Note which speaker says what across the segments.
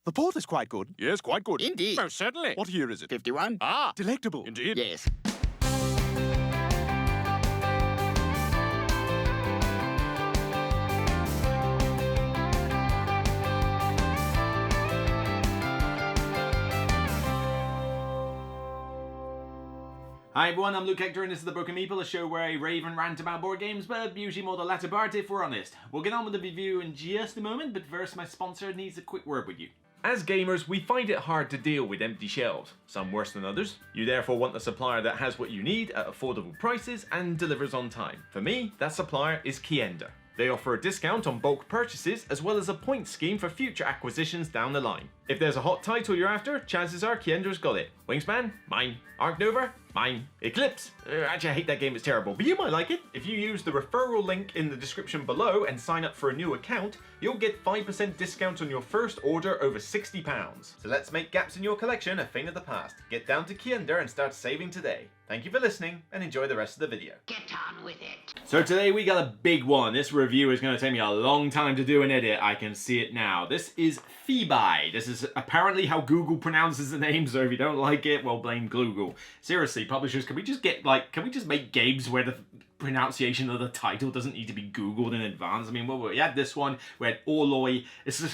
Speaker 1: The port is quite good.
Speaker 2: Yes, quite good.
Speaker 3: Indeed.
Speaker 2: Most certainly. What year is it?
Speaker 3: 51?
Speaker 2: Ah,
Speaker 1: Delectable.
Speaker 2: indeed.
Speaker 3: Yes.
Speaker 4: Hi everyone, I'm Luke Hector and this is The Broken Meeple, a show where I rave and rant about board games, but usually more the latter part if we're honest. We'll get on with the review in just a moment, but first my sponsor needs a quick word with you. As gamers, we find it hard to deal with empty shelves, some worse than others. You therefore want a supplier that has what you need at affordable prices and delivers on time. For me, that supplier is KIENDA. They offer a discount on bulk purchases as well as a point scheme for future acquisitions down the line. If there's a hot title you're after, chances are KIENDA's got it. Wingspan? Mine. Arc Nova? Mine. Eclipse? Actually, I hate that game, it's terrible, but you might like it. If you use the referral link in the description below and sign up for a new account, you'll get 5% discount on your first order over £60. So let's make gaps in your collection a thing of the past. Get down to KIENDA and start saving today. Thank you for listening and enjoy the rest of the video.
Speaker 5: Get on with it.
Speaker 4: So today we got a big one. This review is going to take me a long time to do and edit. I can see it now. This is Thebai. This is apparently how Google pronounces the name, so if you don't like it, well, blame Google. Seriously, publishers, can we just make games where the pronunciation of the title doesn't need to be Googled in advance? I mean, well, we had this one, we had Orloy.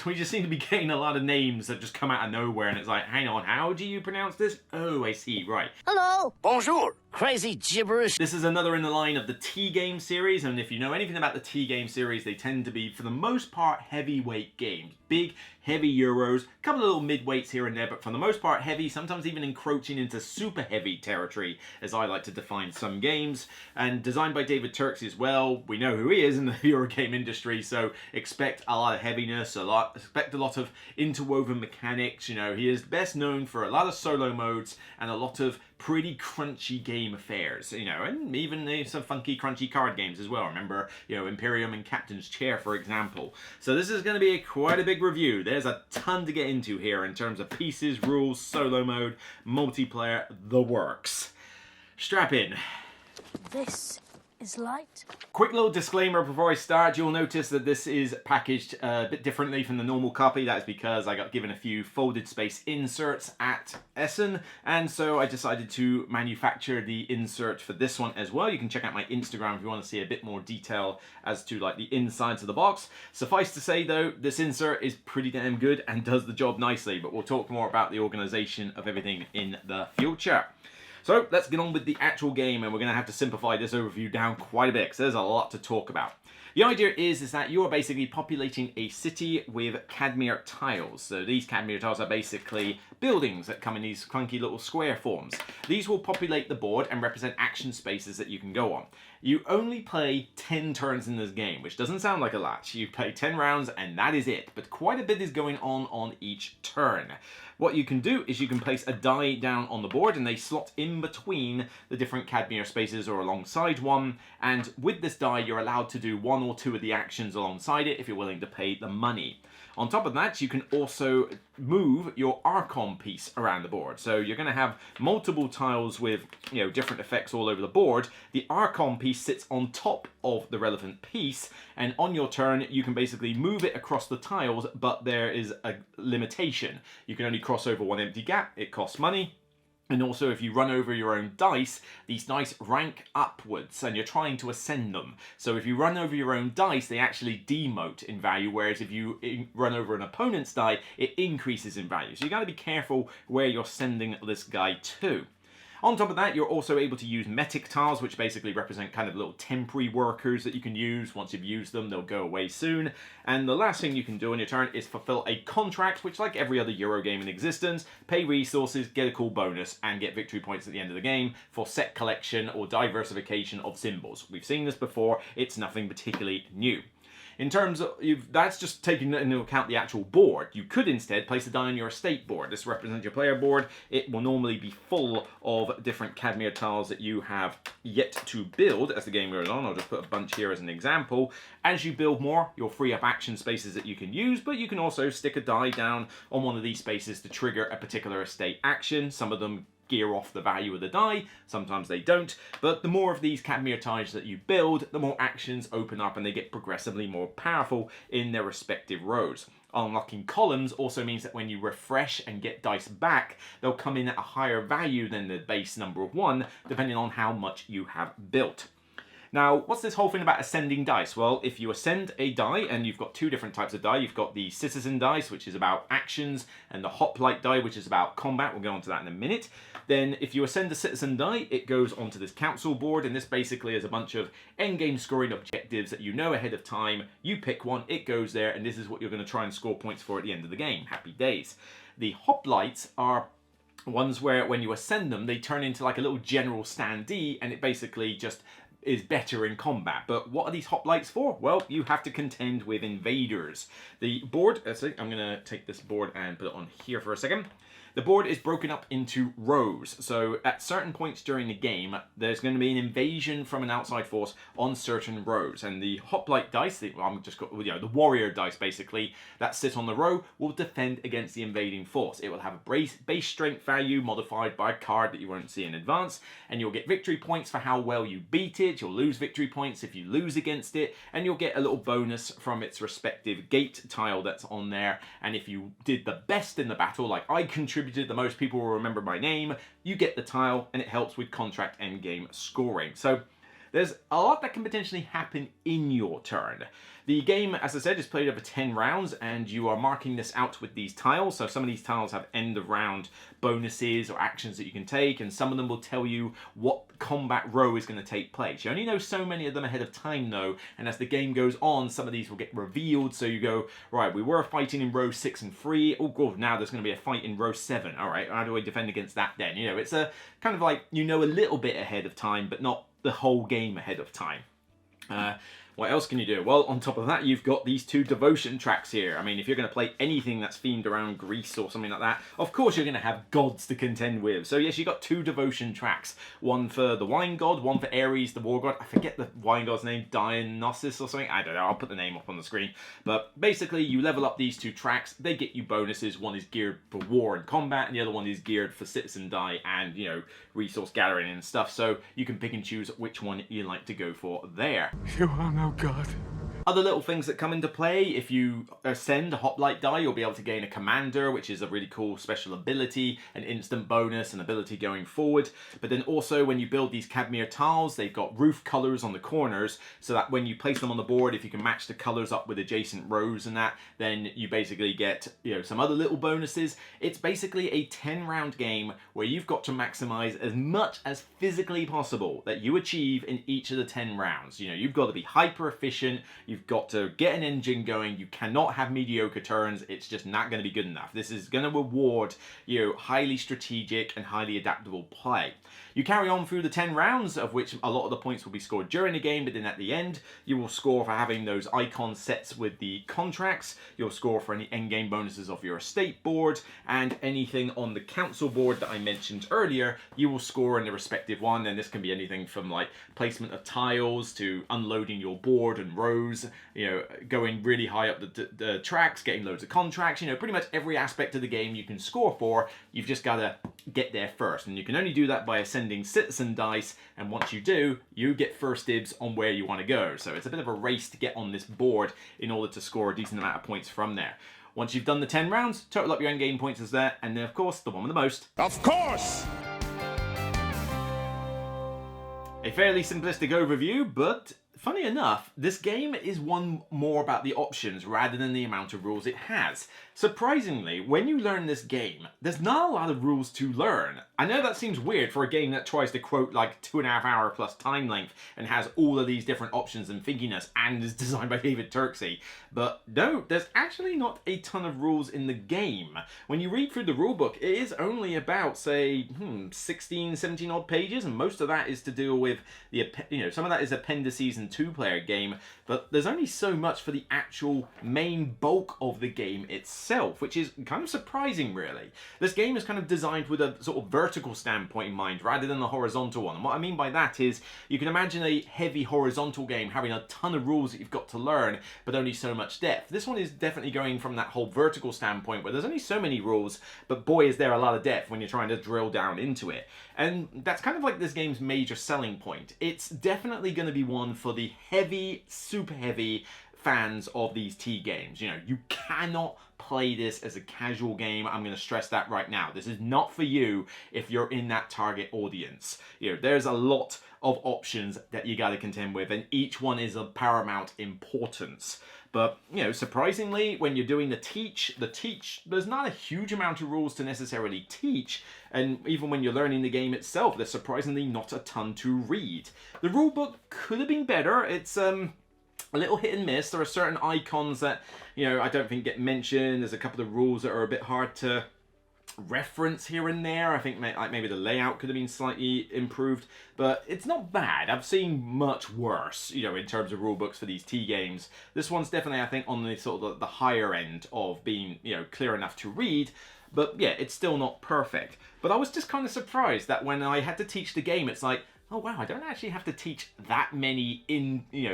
Speaker 4: We just seem to be getting a lot of names that just come out of nowhere, and it's like, hang on, how do you pronounce this? Oh, I see, right.
Speaker 5: Hello.
Speaker 3: Bonjour.
Speaker 5: Crazy gibberish.
Speaker 4: This is another in the line of the T-game series, and if you know anything about the T-game series, they tend to be, for the most part, heavyweight games. Big, heavy Euros, a couple of little mid-weights here and there, but for the most part heavy, sometimes even encroaching into super heavy territory, as I like to define some games, and designed by David Turkey as well. We know who he is in the Eurogame industry, so expect a lot of heaviness, expect a lot of interwoven mechanics. You know, he is best known for a lot of solo modes and a lot of pretty crunchy game affairs, you know, and even some funky crunchy card games as well. Remember, you know, Imperium and Captain's Chair, for example. So this is going to be quite a big review. There's a ton to get into here in terms of pieces, rules, solo mode, multiplayer, the works. Strap in.
Speaker 6: This is light.
Speaker 4: Quick little disclaimer before I start. You'll notice that this is packaged a bit differently from the normal copy. That's because I got given a few folded space inserts at Essen, and so I decided to manufacture the insert for this one as well. You can check out my Instagram if you want to see a bit more detail as to like the insides of the box. Suffice to say though, this insert is pretty damn good and does the job nicely, but we'll talk more about the organization of everything in the future. So let's get on with the actual game, and we're going to have to simplify this overview down quite a bit because there's a lot to talk about. The idea is that you are basically populating a city with Cadmea tiles. So these Cadmea tiles are basically buildings that come in these clunky little square forms. These will populate the board and represent action spaces that you can go on. You only play 10 turns in this game, which doesn't sound like a lot. You play 10 rounds and that is it, but quite a bit is going on each turn. What you can do is you can place a die down on the board and they slot in between the different Cadmea spaces or alongside one, and with this die you're allowed to do one or two of the actions alongside it if you're willing to pay the money. On top of that, you can also move your Archon piece around the board. So you're going to have multiple tiles with, you know, different effects all over the board. The Archon piece sits on top of the relevant piece, and on your turn you can basically move it across the tiles, but there is a limitation. You can only cross over one empty gap, it costs money. And also, if you run over your own dice, these dice rank upwards and you're trying to ascend them. So if you run over your own dice, they actually demote in value, whereas if you run over an opponent's die, it increases in value. So you got to be careful where you're sending this guy to. On top of that, you're also able to use metic tiles, which basically represent kind of little temporary workers that you can use. Once you've used them, they'll go away soon. And the last thing you can do on your turn is fulfill a contract, which, like every other Euro game in existence, pay resources, get a cool bonus, and get victory points at the end of the game for set collection or diversification of symbols. We've seen this before, it's nothing particularly new. In terms of, that's just taking into account the actual board. You could instead place a die on your estate board. This represents your player board. It will normally be full of different Cadmea tiles that you have yet to build as the game goes on. I'll just put a bunch here as an example. As you build more, you'll free up action spaces that you can use, but you can also stick a die down on one of these spaces to trigger a particular estate action. Some of them gear off the value of the die, sometimes they don't, but the more of these Cadmea tiles that you build, the more actions open up and they get progressively more powerful in their respective rows. Unlocking columns also means that when you refresh and get dice back, they'll come in at a higher value than the base number of 1, depending on how much you have built. Now, what's this whole thing about ascending dice? Well, if you ascend a die, and you've got 2 different types of die, you've got the citizen dice, which is about actions, and the hoplite die, which is about combat. We'll go on to that in a minute. Then, if you ascend the citizen die, it goes onto this council board, and this basically is a bunch of endgame scoring objectives that you know ahead of time. You pick one, it goes there, and this is what you're going to try and score points for at the end of the game. Happy days. The hoplites are ones where when you ascend them, they turn into like a little general standee, and it basically just is better in combat. But what are these hoplites for? Well, you have to contend with invaders. The board, I'm going to take this board and put it on here for a second. The board is broken up into rows, so at certain points during the game, there's going to be an invasion from an outside force on certain rows, and the hoplite dice, the warrior dice basically, that sit on the row, will defend against the invading force. It will have a base strength value modified by a card that you won't see in advance, and you'll get victory points for how well you beat it. You'll lose victory points if you lose against it, and you'll get a little bonus from its respective gate tile that's on there. And if you did the best in the battle, like I contributed the most, people will remember my name, you get the tile, and it helps with contract endgame scoring. So there's a lot that can potentially happen in your turn. The game, as I said, is played over 10 rounds, and you are marking this out with these tiles. So some of these tiles have end of round bonuses or actions that you can take, and some of them will tell you what combat row is going to take place. You only know so many of them ahead of time though, and as the game goes on, some of these will get revealed. So you go, right, we were fighting in row 6 and 3. Oh god, now there's going to be a fight in row 7. All right, how do I defend against that then? You know, it's a kind of like, you know, a little bit ahead of time, but not the whole game ahead of time. What else can you do? Well, on top of that, you've got these 2 devotion tracks here. I mean, if you're going to play anything that's themed around Greece or something like that, of course you're going to have gods to contend with. So yes, you've got 2 devotion tracks. One for the wine god, one for Ares, the war god. I forget the wine god's name, Dionysus or something. I don't know, I'll put the name up on the screen. But basically, you level up these 2 tracks. They get you bonuses. One is geared for war and combat, and the other one is geared for citizen die and, you know, resource gathering and stuff. So you can pick and choose which one you like to go for there.
Speaker 1: You are no god.
Speaker 4: Other little things that come into play, if you ascend a hoplite die, you'll be able to gain a commander, which is a really cool special ability, an instant bonus, an ability going forward. But then also when you build these Cadmea tiles, they've got roof colors on the corners, so that when you place them on the board, if you can match the colors up with adjacent rows and that, then you basically get, you know, some other little bonuses. It's basically a 10-round game where you've got to maximize as much as physically possible that you achieve in each of the 10 rounds. You know, you've got to be hyper efficient, you've got to get an engine going, you cannot have mediocre turns, it's just not going to be good enough. This is going to reward, you know, highly strategic and highly adaptable play. You carry on through the 10 rounds, of which a lot of the points will be scored during the game, but then at the end, you will score for having those icon sets with the contracts, you'll score for any endgame bonuses off your estate board, and anything on the council board that I mentioned earlier, you will score in the respective one, and this can be anything from like placement of tiles to unloading your board and rows, you know, going really high up the tracks, getting loads of contracts, you know, pretty much every aspect of the game you can score for. You've just got to get there first, and you can only do that by ascending citizen dice, and once you do, you get first dibs on where you want to go. So it's a bit of a race to get on this board in order to score a decent amount of points from there. Once you've done the 10 rounds, total up your end game points is there, and then of course the one with the most.
Speaker 1: Of course!
Speaker 4: A fairly simplistic overview, but funny enough, this game is one more about the options rather than the amount of rules it has. Surprisingly, when you learn this game, there's not a lot of rules to learn. I know that seems weird for a game that tries to quote like 2.5 hour plus time length and has all of these different options and thinginess and is designed by David Turksey, but no, there's actually not a ton of rules in the game. When you read through the rulebook, it is only about, say, 16, 17 odd pages, and most of that is to deal with the, you know, some of that is appendices and 2-player game, but there's only so much for the actual main bulk of the game itself, which is kind of surprising, really. This game is kind of designed with a sort of vertical standpoint in mind rather than the horizontal one, and what I mean by that is you can imagine a heavy horizontal game having a ton of rules that you've got to learn, but only so much depth. This one is definitely going from that whole vertical standpoint where there's only so many rules, but boy is there a lot of depth when you're trying to drill down into it. And that's kind of like this game's major selling point. It's definitely going to be one for the heavy, super heavy fans of these tea games. You know, you cannot play this as a casual game. I'm going to stress that right now. This is not for you if you're in that target audience. You know, there's a lot of options that you got to contend with, and each one is of paramount importance. But, you know, surprisingly, when you're doing the teach, there's not a huge amount of rules to necessarily teach. And even when you're learning the game itself, there's surprisingly not a ton to read. The rulebook could have been better. It's a little hit and miss. There are certain icons that, you know, I don't think get mentioned. There's a couple of rules that are a bit hard to reference here and there. I think maybe the layout could have been slightly improved, but it's not bad. I've seen much worse, you know, in terms of rule books for these tea games. This one's definitely, I think, on the sort of the higher end of being, you know, clear enough to read. But yeah, it's still not perfect. But I was just kind of surprised that when I had to teach the game, it's like, oh wow, I don't actually have to teach that many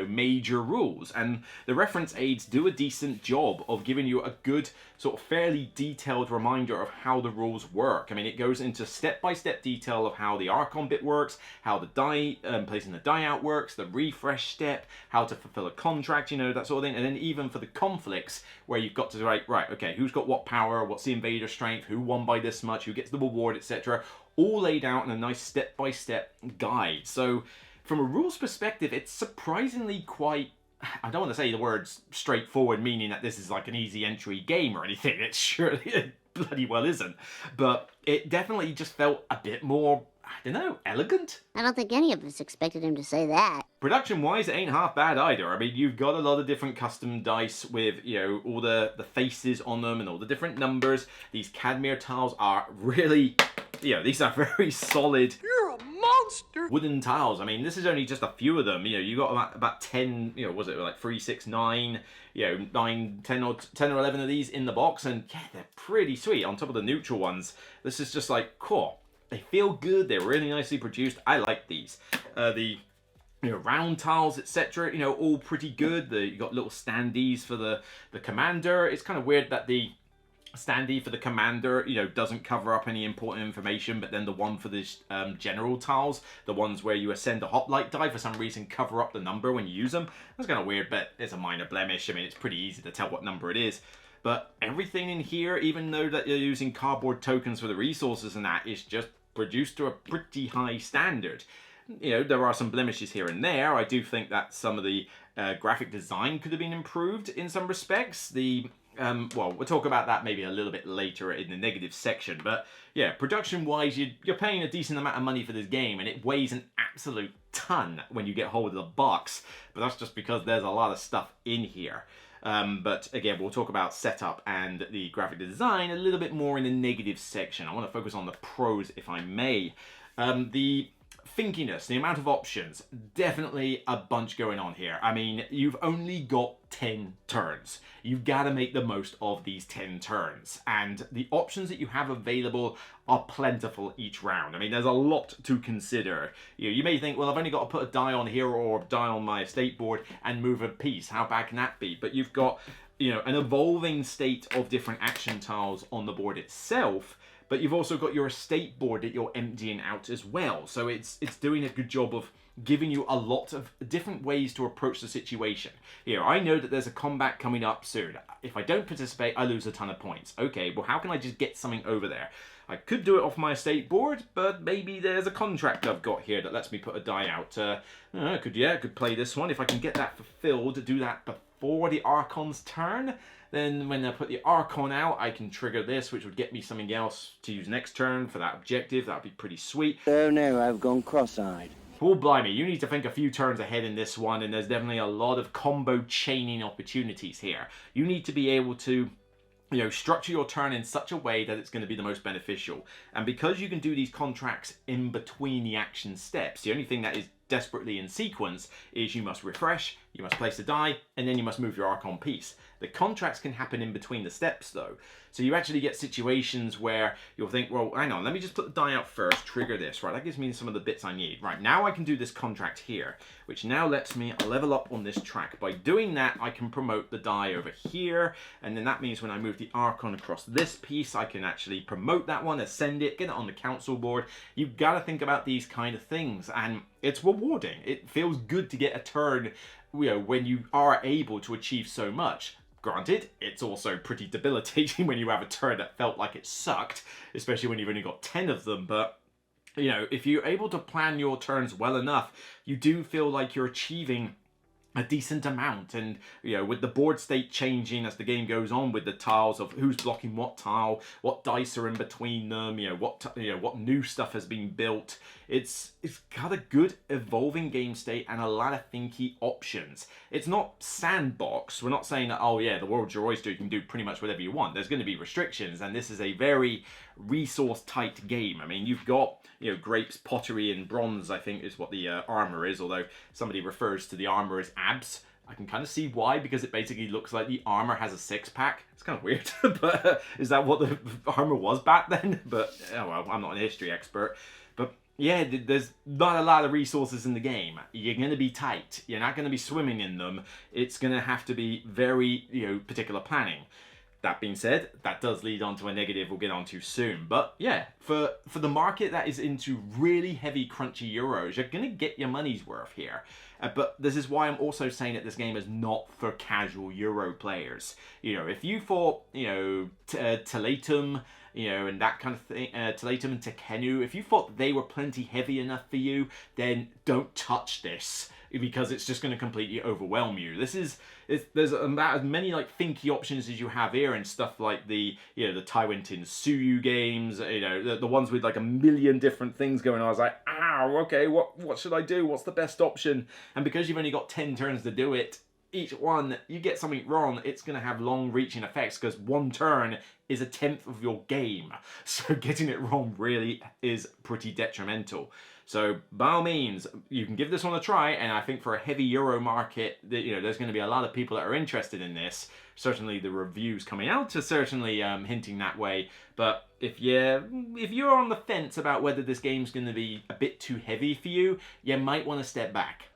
Speaker 4: major rules. And the reference aids do a decent job of giving you a good, sort of fairly detailed reminder of how the rules work. I mean, it goes into step-by-step detail of how the Archon bit works, how the die, placing the die out works, the refresh step, how to fulfill a contract, you know, that sort of thing. And then even for the conflicts, where you've got to write, right, okay, who's got what power, what's the invader strength, who won by this much, who gets the reward, etc., all laid out in a nice step-by-step guide. So from a rules perspective, it's surprisingly quite, I don't want to say the words straightforward, meaning that this is like an easy entry game or anything. It surely it bloody well isn't. But it definitely just felt a bit more, I don't know, elegant?
Speaker 2: I don't think any of us expected him to say that.
Speaker 4: Production-wise, it ain't half bad either. I mean, you've got a lot of different custom dice with, you know, all the faces on them and all the different numbers. These Cadmea tiles are really, you know, these are very solid.
Speaker 1: You're a monster!
Speaker 4: Wooden tiles. I mean, this is only just a few of them. You know, you got about 10, you know, was it like 3, 6, 9, you know, 9, 10 or 11 of these in the box. And yeah, they're pretty sweet on top of the neutral ones. This is just like, cool. They feel good. They're really nicely produced. I like these. The round tiles, etc., you know, all pretty good. You got little standees for the commander. It's kind of weird that the standee for the commander, you know, doesn't cover up any important information, but then the one for the general tiles, the ones where you ascend a hoplite die, for some reason cover up the number when you use them. That's kind of weird, but it's a minor blemish. I mean, it's pretty easy to tell what number it is. But everything in here, even though that you're using cardboard tokens for the resources and that, is just produced to a pretty high standard. You know, there are some blemishes here and there. I do think that some of the graphic design could have been improved in some respects. Well, we'll talk about that maybe a little bit later in the negative section. But yeah, production-wise, you're paying a decent amount of money for this game, and it weighs an absolute ton when you get hold of the box. But that's just because there's a lot of stuff in here. But again, we'll talk about setup and the graphic design a little bit more in the negative section. I want to focus on the pros, if I may. The thinkiness, the amount of options, definitely a bunch going on here. I mean, you've only got 10 turns. You've got to make the most of these 10 turns. And the options that you have available are plentiful each round. I mean, there's a lot to consider. You may think, well, I've only got to put a die on here or a die on my estate board and move a piece. How bad can that be? But you've got, you know, an evolving state of different action tiles on the board itself. But you've also got your estate board that you're emptying out as well. So it's doing a good job of giving you a lot of different ways to approach the situation. Here, I know that there's a combat coming up soon. If I don't participate, I lose a ton of points. Okay, well, how can I just get something over there? I could do it off my estate board, but maybe there's a contract I've got here that lets me put a die out. I could play this one. If I can get that fulfilled, do that before the Archon's turn. Then when I put the Archon out, I can trigger this, which would get me something else to use next turn for that objective. That would be pretty sweet.
Speaker 3: Oh no, I've gone cross-eyed.
Speaker 4: Oh blimey, you need to think a few turns ahead in this one, and there's definitely a lot of combo chaining opportunities here. You need to be able to, you know, structure your turn in such a way that it's going to be the most beneficial. And because you can do these contracts in between the action steps, the only thing that is desperately in sequence is you must refresh, you must place a die, and then you must move your Archon piece. The contracts can happen in between the steps though. So you actually get situations where you'll think, well, hang on, let me just put the die out first, trigger this, right? That gives me some of the bits I need. Right, now I can do this contract here, which now lets me level up on this track. By doing that, I can promote the die over here, and then that means when I move the Archon across this piece, I can actually promote that one, ascend it, get it on the council board. You've got to think about these kind of things, and it's rewarding. It feels good to get a turn when you are able to achieve so much. Granted, it's also pretty debilitating when you have a turn that felt like it sucked, especially when you've only got 10 of them, but if you're able to plan your turns well enough, you do feel like you're achieving a decent amount. And with the board state changing as the game goes on, with the tiles of who's blocking what tile, what dice are in between them, what new stuff has been built, it's got a good evolving game state and a lot of thinky options. It's not sandbox. We're not saying that, oh yeah, the world's your oyster, you can do pretty much whatever you want. There's going to be restrictions, and this is a very resource tight game. I mean, you've got grapes, pottery, and bronze, I think is what the armor is, although somebody refers to the armor as abs. I can kind of see why, because it basically looks like the armor has a six-pack. It's kind of weird, but is that what the armor was back then? But, oh well, I'm not a history expert. But yeah, there's not a lot of resources in the game. You're going to be tight. You're not going to be swimming in them. It's going to have to be very, particular planning. That being said, that does lead on to a negative we'll get onto soon. But yeah, for the market that is into really heavy, crunchy euros, you're going to get your money's worth here. But this is why I'm also saying that this game is not for casual euro players. If you thought, Teletum, and that kind of thing, Teletum and Tekenu, if you thought they were plenty heavy enough for you, then don't touch this, because it's just going to completely overwhelm you. There's about as many thinky options as you have here, and stuff like the Taiwan Suyu games, the ones with a million different things going on. I was like, ow, okay, what should I do? What's the best option? And because you've only got 10 turns to do it, each one, you get something wrong, it's going to have long-reaching effects, because one turn is a tenth of your game. So getting it wrong really is pretty detrimental. So by all means, you can give this one a try, and I think for a heavy Euro market, there's going to be a lot of people that are interested in this. Certainly the reviews coming out are certainly hinting that way. But if you're on the fence about whether this game's going to be a bit too heavy for you, you might want to step back.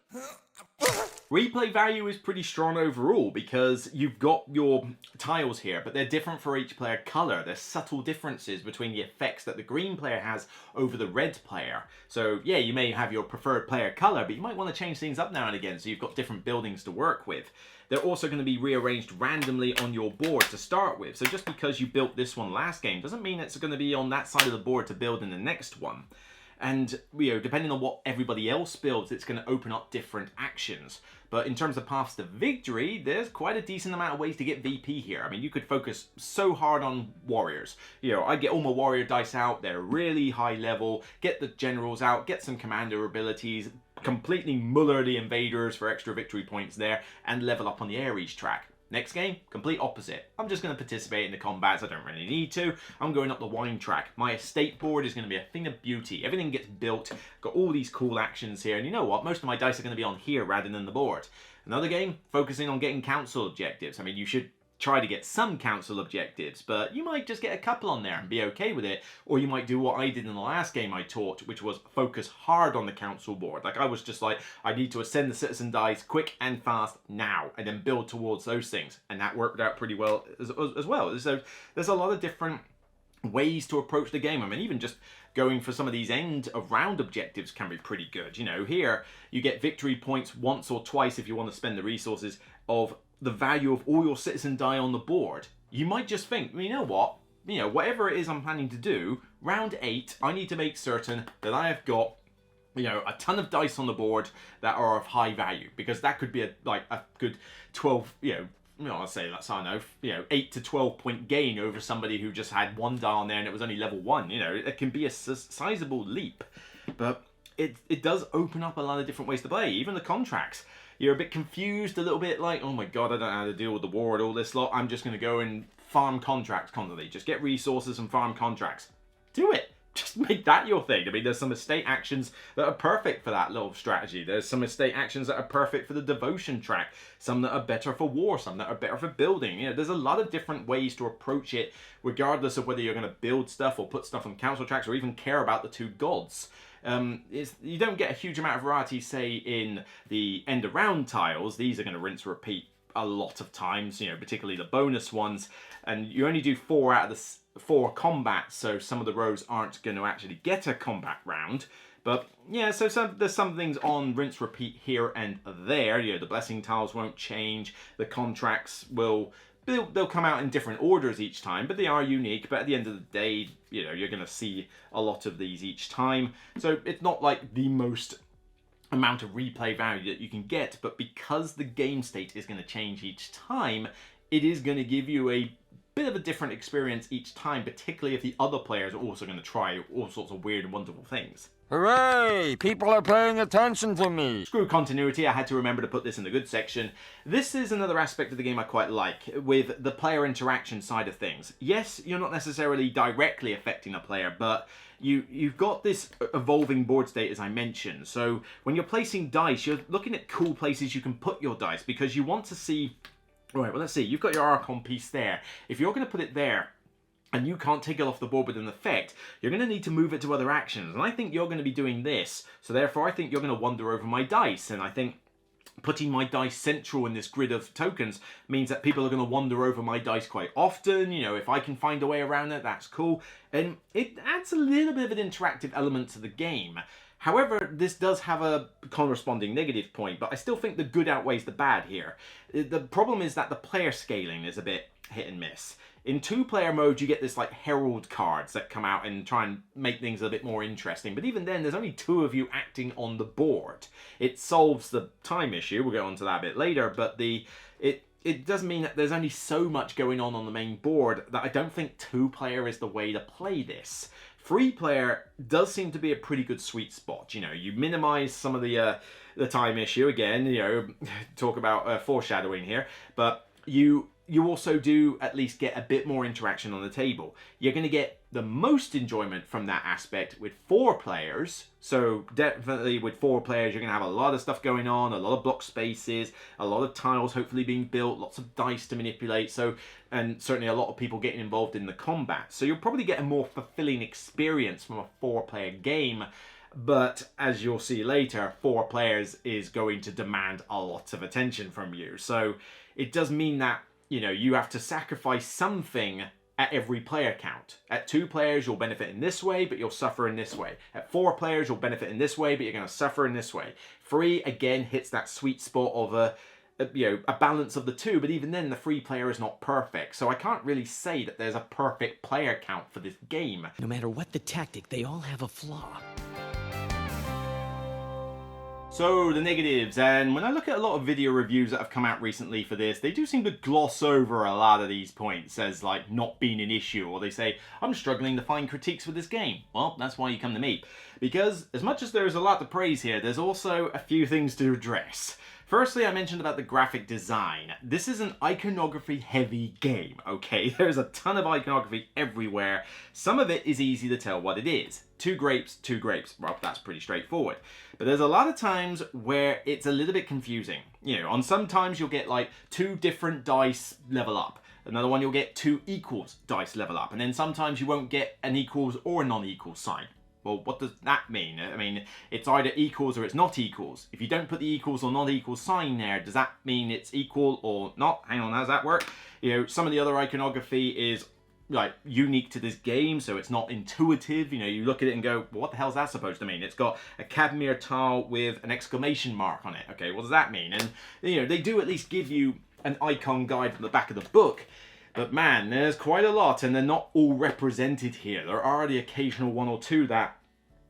Speaker 4: Replay value is pretty strong overall, because you've got your tiles here, but they're different for each player color. There's subtle differences between the effects that the green player has over the red player. So yeah, you may have your preferred player color, but you might want to change things up now and again, so you've got different buildings to work with. They're also going to be rearranged randomly on your board to start with. So just because you built this one last game doesn't mean it's going to be on that side of the board to build in the next one. And, depending on what everybody else builds, it's going to open up different actions. But in terms of paths to victory, there's quite a decent amount of ways to get VP here. I mean, you could focus so hard on warriors. I get all my warrior dice out, they're really high level, get the generals out, get some commander abilities, completely muller the invaders for extra victory points there, and level up on the Ares track. Next game, complete opposite. I'm just going to participate in the combats. I don't really need to. I'm going up the wine track. My estate board is going to be a thing of beauty. Everything gets built. Got all these cool actions here. And you know what? Most of my dice are going to be on here rather than the board. Another game, focusing on getting council objectives. I mean, you should try to get some council objectives, but you might just get a couple on there and be okay with it. Or you might do what I did in the last game I taught, which was focus hard on the council board. I was just like, I need to ascend the citizen dice quick and fast now, and then build towards those things. And that worked out pretty well as well. So there's a lot of different ways to approach the game. I mean, even just going for some of these end of round objectives can be pretty good. Here you get victory points once or twice if you want to spend the resources of the value of all your citizen die on the board. You might just think, you know what, whatever it is I'm planning to do, round 8, I need to make certain that I have got, a ton of dice on the board that are of high value, because that could be a good 12, I'll say that's, I don't know, 8 to 12 point gain over somebody who just had one die on there and it was only level 1. It can be a sizable leap, but it does open up a lot of different ways to play. Even the contracts. You're a bit confused, a little bit like, oh my god, I don't know how to deal with the war and all this lot. I'm just going to go and farm contracts constantly. Just get resources and farm contracts. Do it. Just make that your thing. I mean, there's some estate actions that are perfect for that little strategy. There's some estate actions that are perfect for the devotion track. Some that are better for war. Some that are better for building. There's a lot of different ways to approach it, regardless of whether you're going to build stuff or put stuff on council tracks or even care about the two gods. You don't get a huge amount of variety, say, in the end of round tiles. These are going to rinse and repeat a lot of times, particularly the bonus ones, and you only do 4 out of the 4 combats, so some of the rows aren't going to actually get a combat round. But yeah, so there's some things on rinse repeat here and there. You know, the blessing tiles won't change. The contracts they'll come out in different orders each time, but they are unique. But at the end of the day, you know, you're going to see a lot of these each time. So it's not like the most amount of replay value that you can get, but because the game state is going to change each time, it is going to give you a bit of a different experience each time, particularly if the other players are also going to try all sorts of weird and wonderful things.
Speaker 7: Hooray! People are paying attention to me!
Speaker 4: Screw continuity, I had to remember to put this in the good section. This is another aspect of the game I quite like, with the player interaction side of things. Yes, you're not necessarily directly affecting a player, but you've got this evolving board state, as I mentioned. So when you're placing dice, you're looking at cool places you can put your dice, because you want to see... Right, well, let's see. You've got your Archon piece there. If you're going to put it there, and you can't take it off the board with an effect, you're going to need to move it to other actions. And I think you're going to be doing this. So therefore, I think you're going to wander over my dice. And I think putting my dice central in this grid of tokens means that people are going to wander over my dice quite often. You know, if I can find a way around it, that's cool. And it adds a little bit of an interactive element to the game. However, this does have a corresponding negative point, but I still think the good outweighs the bad here. The problem is that the player scaling is a bit hit and miss. In two-player mode, you get this like herald cards that come out and try and make things a bit more interesting. But even then, there's only two of you acting on the board. It solves the time issue. We'll get onto that a bit later. But it does mean that there's only so much going on the main board that I don't think two-player is the way to play this. Three-player does seem to be a pretty good sweet spot. You know, you minimize some of the time issue. Again, you know, talk about foreshadowing here. But you also do at least get a bit more interaction on the table. You're going to get the most enjoyment from that aspect with 4 players. So definitely with 4 players, you're going to have a lot of stuff going on, a lot of block spaces, a lot of tiles hopefully being built, lots of dice to manipulate. So, and certainly a lot of people getting involved in the combat. So you'll probably get a more fulfilling experience from a 4-player game. But as you'll see later, 4 players is going to demand a lot of attention from you. So it does mean that, you know, you have to sacrifice something at every player count. At 2 players, you'll benefit in this way, but you'll suffer in this way. At 4 players, you'll benefit in this way, but you're going to suffer in this way. 3, again, hits that sweet spot of a balance of the two, but even then, the 3 player is not perfect. So I can't really say that there's a perfect player count for this game.
Speaker 5: No matter what the tactic, they all have a flaw.
Speaker 4: So, the negatives, and when I look at a lot of video reviews that have come out recently for this, they do seem to gloss over a lot of these points as, like, not being an issue, or they say, I'm struggling to find critiques for this game. Well, that's why you come to me. Because, as much as there's a lot to praise here, there's also a few things to address. Firstly, I mentioned about the graphic design. This is an iconography-heavy game, okay? There's a ton of iconography everywhere. Some of it is easy to tell what it is. 2 grapes, 2 grapes. Well, that's pretty straightforward. But there's a lot of times where it's a little bit confusing. You know, on some times you'll get like 2 different dice level up. Another one you'll get 2 equals dice level up. And then sometimes you won't get an equals or a non-equals sign. Well, what does that mean? I mean, it's either equals or it's not equals. If you don't put the equals or not equals sign there, does that mean it's equal or not? Hang on, how does that work? You know, some of the other iconography is like unique to this game, so it's not intuitive. You know, you look at it and go, well, what the hell is that supposed to mean? It's got a Cadmea tile with an exclamation mark on it. Okay, what does that mean? And, you know, they do at least give you an icon guide from the back of the book. But man, there's quite a lot, and they're not all represented here. There are the occasional 1 or 2 that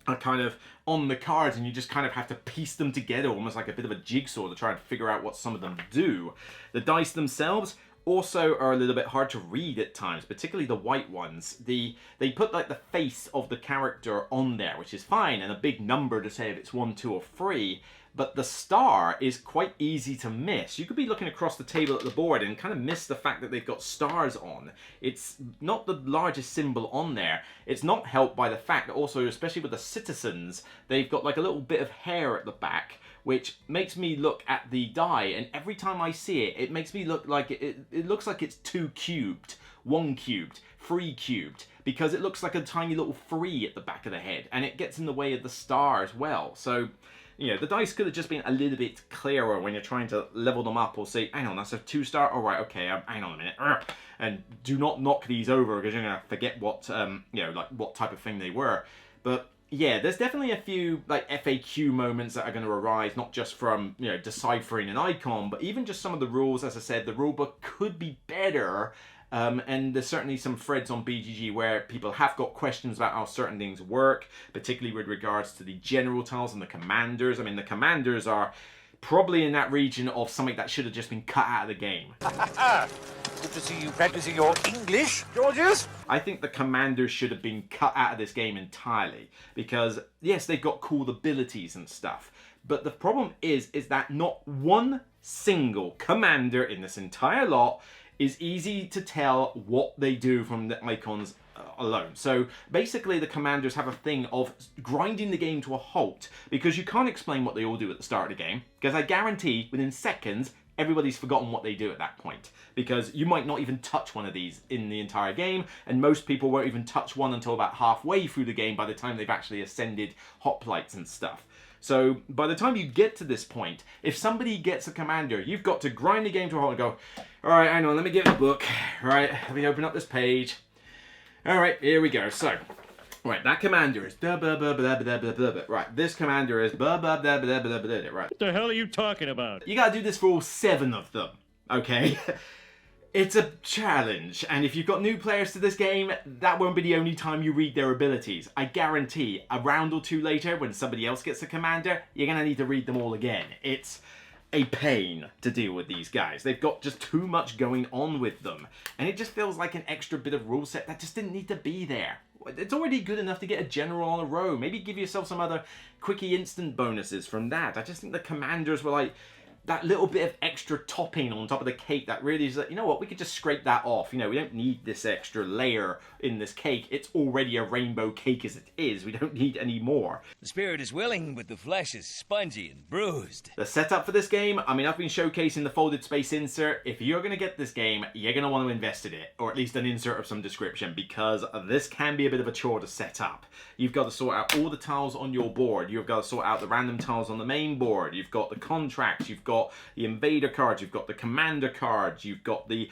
Speaker 4: are kind of on the cards, and you just kind of have to piece them together, almost like a bit of a jigsaw to try and figure out what some of them do. The dice themselves also are a little bit hard to read at times, particularly the white ones. They put like the face of the character on there, which is fine, and a big number to say if it's 1, 2, or 3. But the star is quite easy to miss. You could be looking across the table at the board and kind of miss the fact that they've got stars on. It's not the largest symbol on there. It's not helped by the fact that also, especially with the citizens, they've got like a little bit of hair at the back, which makes me look at the die, and every time I see it, it makes me look like it looks like it's 2 cubed, 1 cubed, 3 cubed, because it looks like a tiny little 3 at the back of the head, and it gets in the way of the star as well. So, you know, the dice could have just been a little bit clearer when you're trying to level them up, or say, hang on, that's a 2-star, all right, okay, hang on a minute, and do not knock these over because you're going to forget what, you know, like what type of thing they were. But yeah, there's definitely a few like FAQ moments that are going to arise, not just from, you know, deciphering an icon, but even just some of the rules. As I said, the rulebook could be better. And there's certainly some threads on BGG where people have got questions about how certain things work, particularly with regards to the general tiles and the commanders. I mean, the commanders are probably in that region of something that should have just been cut out of the game.
Speaker 7: Good to see you practicing your English, Georges.
Speaker 4: I think the commanders should have been cut out of this game entirely, because yes, they've got cool abilities and stuff, but the problem is that not one single commander in this entire lot is easy to tell what they do from the icons alone. So basically the commanders have a thing of grinding the game to a halt, because you can't explain what they all do at the start of the game, because I guarantee within seconds everybody's forgotten what they do at that point, because you might not even touch one of these in the entire game, and most people won't even touch one until about halfway through the game by the time they've actually ascended hoplites and stuff. So by the time you get to this point, if somebody gets a commander, you've got to grind the game to a halt and go, all right, hang on, let me get the book. All right, let me open up this page. All right, here we go. So, right, that commander is blah, blah, blah, blah, blah, blah, blah, blah. Right, this commander is blah, blah, blah, blah, blah, blah, blah. Right.
Speaker 5: What the hell are you talking about?
Speaker 4: You gotta do this for all 7 of them, okay? It's a challenge, and if you've got new players to this game, that won't be the only time you read their abilities. I guarantee a round or 2 later, when somebody else gets a commander, you're gonna need to read them all again. It's a pain to deal with these guys. They've got just too much going on with them, and it just feels like an extra bit of rule set that just didn't need to be there. It's already good enough to get a general on a row. Maybe give yourself some other quickie instant bonuses from that. I just think the commanders were like that little bit of extra topping on top of the cake that really is like, you know what, we could just scrape that off. You know, we don't need this extra layer in this cake. It's already a rainbow cake as it is. We don't need any more.
Speaker 8: The spirit is willing, but the flesh is spongy and bruised.
Speaker 4: The setup for this game, I mean, I've been showcasing the folded space insert. If you're going to get this game, you're going to want to invest in it, or at least an insert of some description, because this can be a bit of a chore to set up. You've got to sort out all the tiles on your board. You've got to sort out the random tiles on the main board. You've got the contracts. You've got the invader cards. You've got the commander cards. You've got the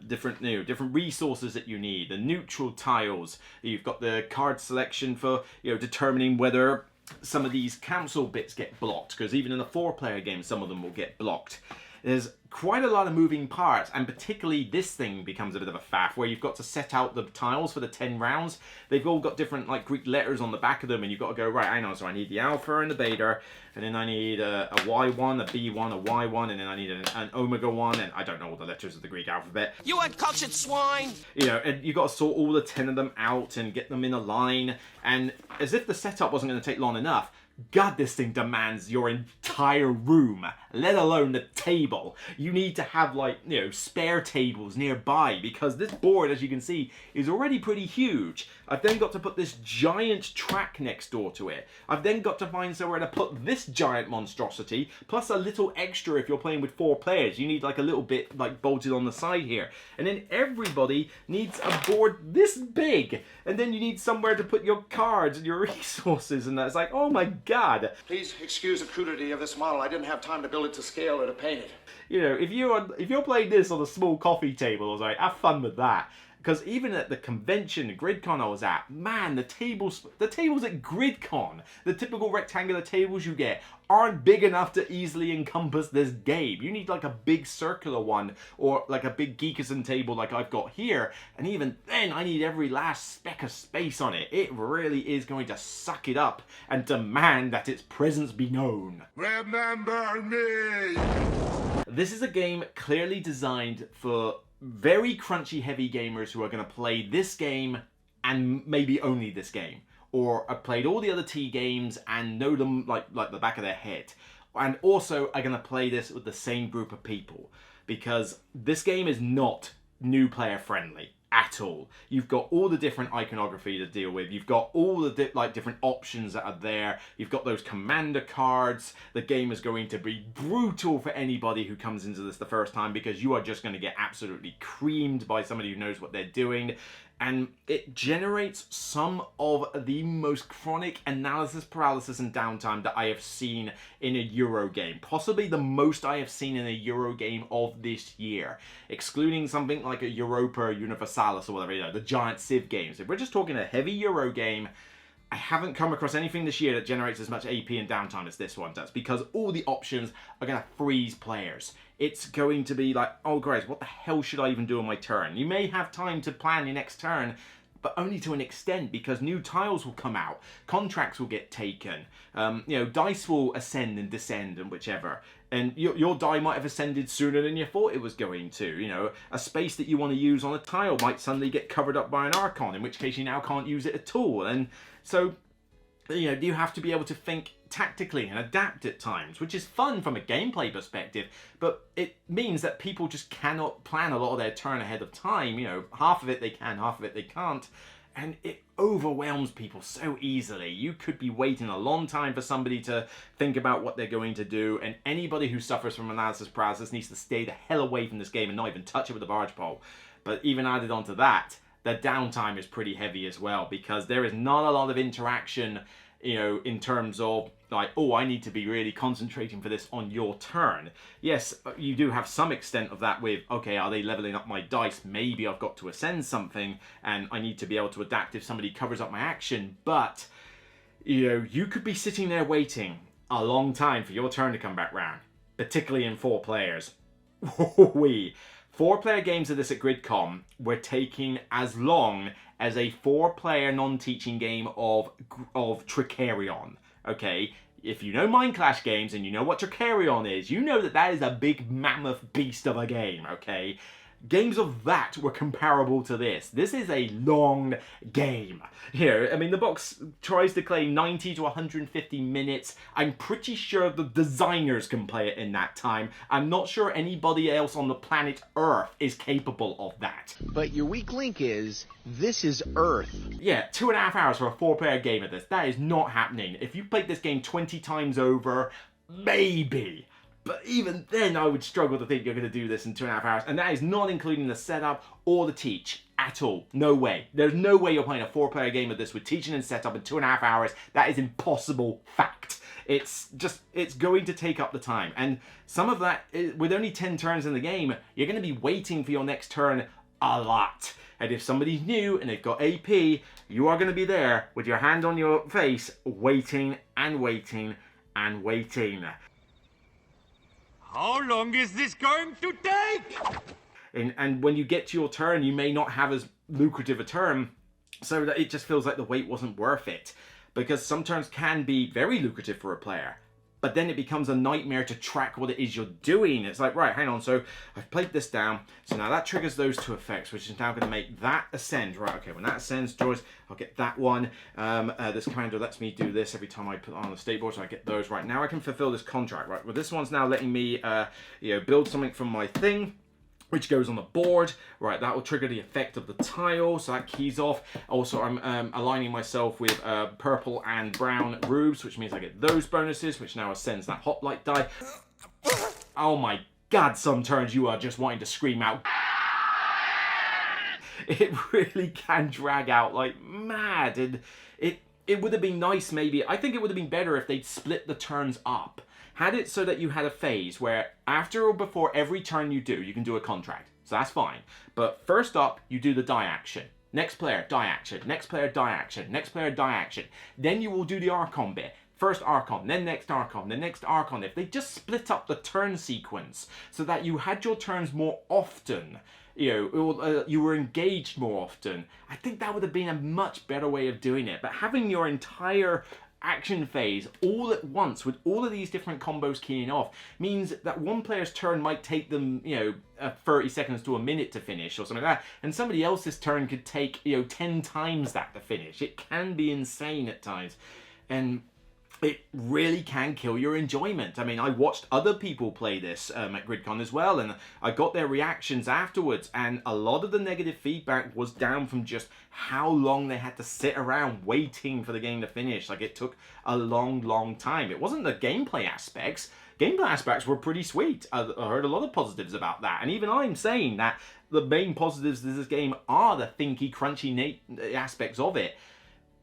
Speaker 4: different resources that you need. The neutral tiles. You've got the card selection for, you know, determining whether some of these council bits get blocked, because even in a 4-player game, some of them will get blocked. There's quite a lot of moving parts, and particularly this thing becomes a bit of a faff, where you've got to set out the tiles for the 10 rounds. They've all got different like Greek letters on the back of them, and you've got to go, right, hang on, so I need the alpha and the beta, and then I need a Y1, a B1, a Y1, and then I need an omega 1, and I don't know all the letters of the Greek alphabet.
Speaker 5: You uncultured swine!
Speaker 4: You know, and you've got to sort all the 10 of them out and get them in a line, and as if the setup wasn't going to take long enough, God, this thing demands your entire room, let alone the table. You need to have, like, you know, spare tables nearby, because this board, as you can see, is already pretty huge. I've then got to put this giant track next door to it. I've then got to find somewhere to put this giant monstrosity, plus a little extra if you're playing with 4 players. You need like a little bit like bolted on the side here. And then everybody needs a board this big. And then you need somewhere to put your cards and your resources, and that's like, oh my God.
Speaker 9: Please excuse the crudity of this model. I didn't have time to build it to scale or to paint it.
Speaker 4: You know, if you're playing this on a small coffee table, I was like, have fun with that. Because even at the convention, GridCon I was at, man, the tables at GridCon, the typical rectangular tables you get, aren't big enough to easily encompass this game. You need like a big circular one, or like a big Geekison table like I've got here, and even then I need every last speck of space on it. It really is going to suck it up and demand that its presence be known.
Speaker 9: Remember me!
Speaker 4: This is a game clearly designed for very crunchy heavy gamers who are going to play this game and maybe only this game, or have played all the other T games and know them like the back of their head, and also are going to play this with the same group of people, because this game is not new player friendly at all. You've got all the different iconography to deal with. You've got all the different options that are there. You've got those commander cards. The game is going to be brutal for anybody who comes into this the first time, because you are just going to get absolutely creamed by somebody who knows what they're doing. And it generates some of the most chronic analysis paralysis and downtime that I have seen in a Euro game. Possibly the most I have seen in a Euro game of this year. Excluding something like a Europa Universalis or whatever, you know, the giant Civ games. If we're just talking a heavy Euro game, I haven't come across anything this year that generates as much AP and downtime as this one does, because all the options are going to freeze players. It's going to be like, oh great, what the hell should I even do on my turn? You may have time to plan your next turn, but only to an extent, because new tiles will come out, contracts will get taken, you know, dice will ascend and descend and whichever. And your die might have ascended sooner than you thought it was going to. You know, a space that you want to use on a tile might suddenly get covered up by an Archon, in which case you now can't use it at all. And so, you know, you have to be able to think tactically and adapt at times, which is fun from a gameplay perspective, but it means that people just cannot plan a lot of their turn ahead of time. You know, half of it they can, half of it they can't. And it overwhelms people so easily. You could be waiting a long time for somebody to think about what they're going to do, and anybody who suffers from analysis paralysis needs to stay the hell away from this game and not even touch it with a barge pole. But even added onto that, the downtime is pretty heavy as well, because there is not a lot of interaction, you know, in terms of like, oh, I need to be really concentrating for this on your turn. Yes, you do have some extent of that with, okay, are they leveling up my dice? Maybe I've got to ascend something and I need to be able to adapt if somebody covers up my action. But, you know, you could be sitting there waiting a long time for your turn to come back round, particularly in 4 players. 4-player games of this at GridCon were taking as long as a 4-player non-teaching game of Tricarion. Okay, if you know Mind Clash games and you know what Tricarion is, you know that that is a big mammoth beast of a game, okay? Games of that were comparable to this. This is a long game. Here, I mean, the box tries to claim 90 to 150 minutes. I'm pretty sure the designers can play it in that time. I'm not sure anybody else on the planet Earth is capable of that.
Speaker 10: But your weak link is, this is Earth.
Speaker 4: Yeah, 2.5 hours for a 4-player game of this. That is not happening. If you played this game 20 times over, maybe. But even then, I would struggle to think you're going to do this in 2.5 hours. And that is not including the setup or the teach at all. No way. There's no way you're playing a 4-player game of this with teaching and setup in 2.5 hours. That is impossible fact. It's going to take up the time. And some of that, with only 10 turns in the game, you're going to be waiting for your next turn a lot. And if somebody's new and they've got AP, you are going to be there with your hand on your face, waiting and waiting and waiting.
Speaker 5: How long is this going to take?
Speaker 4: And when you get to your turn, you may not have as lucrative a turn, so that it just feels like the wait wasn't worth it. Because some turns can be very lucrative for a player, but then it becomes a nightmare to track what it is you're doing. It's like, right, hang on, so I've played this down, so now that triggers those 2 effects, which is now going to make that ascend. Right, okay, when that ascends, Joyce, I'll get that one. This commander lets me do this every time I put on the state board, so I get those. Right, now I can fulfill this contract. Right, well, this one's now letting me, you know, build something from my thing, which goes on the board. Right, that will trigger the effect of the tile, so that keys off. Also, I'm aligning myself with purple and brown rubes, which means I get those bonuses, which now ascends that hoplite die. Oh my god, some turns you are just wanting to scream out. It really can drag out like mad, and it would have been nice maybe. I think it would have been better if they'd split the turns up. Had it so that you had a phase where after or before every turn you do, you can do a contract. So that's fine. But first up, you do the die action. Next player, die action. Next player, die action. Next player, die action. Then you will do the Archon bit. First Archon, then next Archon, then next Archon. If they just split up the turn sequence so that you had your turns more often, you know, you were engaged more often, I think that would have been a much better way of doing it. But having your entire action phase all at once with all of these different combos keying off means that one player's turn might take them, you know, 30 seconds to a minute to finish or something like that, and somebody else's turn could take, you know, 10 times that to finish. It can be insane at times, and it really can kill your enjoyment. I mean, I watched other people play this at GridCon as well, and I got their reactions afterwards, and a lot of the negative feedback was down from just how long they had to sit around waiting for the game to finish. Like, it took a long time. It wasn't the gameplay aspects. Gameplay aspects were pretty sweet. I heard a lot of positives about that, and even I'm saying that the main positives of this game are the thinky, crunchy aspects of it.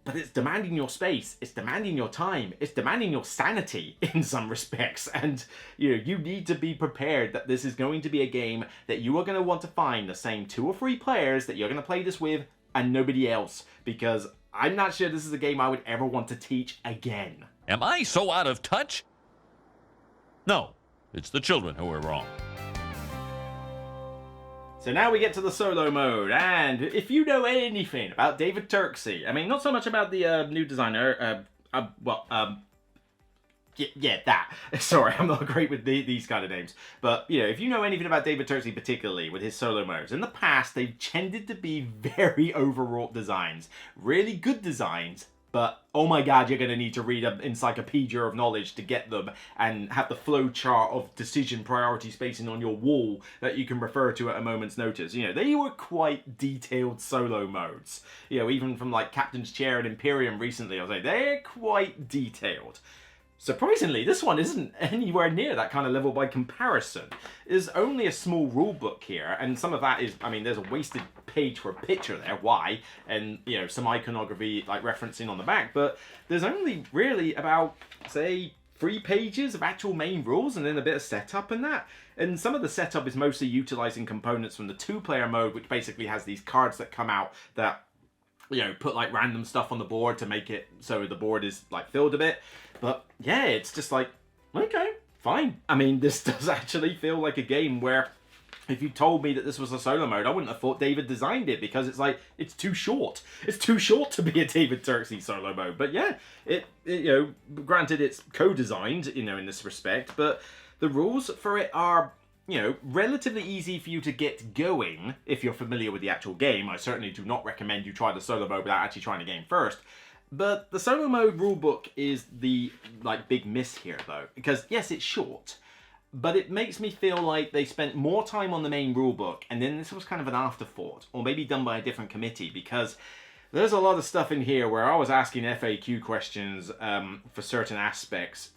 Speaker 4: But it's demanding your space, it's demanding your time, it's demanding your sanity in some respects. And you know, you need to be prepared that this is going to be a game that you are going to want to find the same 2 or 3 players that you're going to play this with and nobody else. Because I'm not sure this is a game I would ever want to teach again.
Speaker 8: Am I so out of touch? No, it's the children who are wrong.
Speaker 4: So now we get to the solo mode, and if you know anything about David Turksey, I mean, not so much about the new designer, yeah, that. Sorry, I'm not great with these kind of names. But, you know, if you know anything about David Turksey particularly with his solo modes, in the past, they've tended to be very overwrought designs. Really good designs, but oh my god, you're going to need to read an encyclopedia of knowledge to get them and have the flow chart of decision priority spacing on your wall that you can refer to at a moment's notice. You know, they were quite detailed solo modes. You know, even from like Captain's Chair and Imperium recently, I was like, they're quite detailed. Surprisingly, this one isn't anywhere near that kind of level by comparison. There's only a small rulebook here, and some of that is, I mean, there's a wasted page for a picture there, why? And, you know, some iconography, like, referencing on the back, but there's only really about, say, 3 pages of actual main rules, and then a bit of setup and that. And some of the setup is mostly utilizing components from the 2-player mode, which basically has these cards that come out that, you know, put like random stuff on the board to make it so the board is like filled a bit. But yeah, it's just like, okay, fine. I mean, this does actually feel like a game where if you told me that this was a solo mode, I wouldn't have thought David designed it, because it's like, it's too short. It's too short to be a David Turksey solo mode. But yeah, it you know, granted it's co-designed, you know, in this respect, but the rules for it are, you know, relatively easy for you to get going if you're familiar with the actual game. I certainly do not recommend you try the solo mode without actually trying the game first. But the solo mode rulebook is the, like, big miss here, though. Because, yes, it's short, but it makes me feel like they spent more time on the main rulebook, and then this was kind of an afterthought, or maybe done by a different committee, because there's a lot of stuff in here where I was asking FAQ questions for certain aspects,